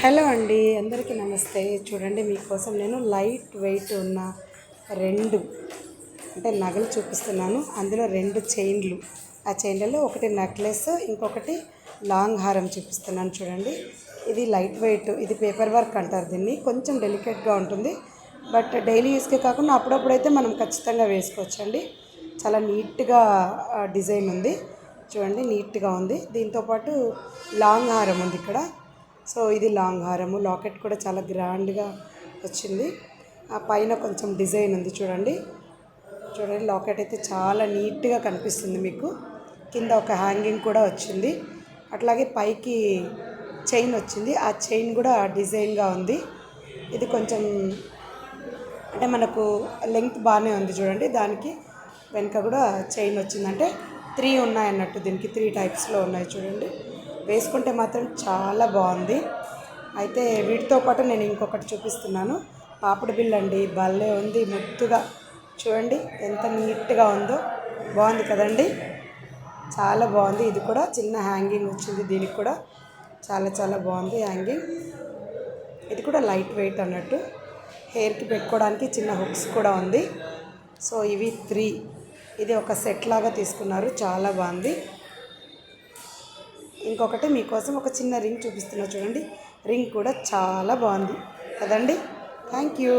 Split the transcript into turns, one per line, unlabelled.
Hello అండి, అందరికీ నమస్తే. చూడండి, మీకోసం నేను లైట్ వెయిట్ ఉన్న రెండు నగలు చూపిస్తున్నాను. అందులో రెండు చైన్లు, ఆ చైన్లలో ఒకటి నెక్లెస్, ఇంకొకటి లాంగ్ హారం చూపిస్తున్నాను. చూడండి, ఇది లైట్ వెయిట్, ఇది పేపర్ వర్క్ అంటారు దీన్ని. కొంచెం డెలికేట్గా ఉంటుంది, బట్ డైలీ యూస్కే కాకుండా అప్పుడప్పుడైతే మనం ఖచ్చితంగా వేసుకోవచ్చండి. చాలా నీట్గా డిజైన్ ఉంది. చూడండి, నీట్గా ఉంది. దీంతోపాటు లాంగ్ హారం ఉంది ఇక్కడ. సో ఇది లాంగ్ హారము. లాకెట్ కూడా చాలా గ్రాండ్గా వచ్చింది. ఆ పైన కొంచెం డిజైన్ ఉంది. చూడండి, లాకెట్ అయితే చాలా నీట్గా కనిపిస్తుంది మీకు. కింద ఒక హ్యాంగింగ్ కూడా వచ్చింది. అట్లాగే పైకి చైన్ వచ్చింది. ఆ చైన్ కూడా డిజైన్గా ఉంది. ఇది కొంచెం మనకు లెంగ్త్ బాగానే ఉంది. చూడండి, దానికి వెనుక కూడా చైన్ వచ్చింది. అంటే 3 ఉన్నాయి అన్నట్టు. దీనికి 3 టైప్స్లో ఉన్నాయి. చూడండి, వేసుకుంటే మాత్రం చాలా బాగుంది. అయితే వీటితో పాటు నేను ఇంకొకటి చూపిస్తున్నాను. పాపిడి బిళ్ళ అండి, భలే ఉంది, ముద్దుగా. చూడండి ఎంత నీట్గా ఉందో, బాగుంది కదండి, చాలా బాగుంది. ఇది కూడా చిన్న హ్యాంగింగ్ వచ్చింది. దీనికి కూడా చాలా చాలా బాగుంది హ్యాంగింగ్. ఇది కూడా లైట్ వెయిట్ అన్నట్టు. హెయిర్కి పెట్టుకోవడానికి చిన్న హుక్స్ కూడా ఉంది. సో ఇవి 3. ఇది ఒక సెట్ లాగా తీసుకున్నారు, చాలా బాగుంది. ఇంకొకటి మీకోసం ఒక చిన్న రింగ్ చూపిస్తున్నా. చూడండి, రింగ్ కూడా చాలా బాగుంది కదండి. Thank you.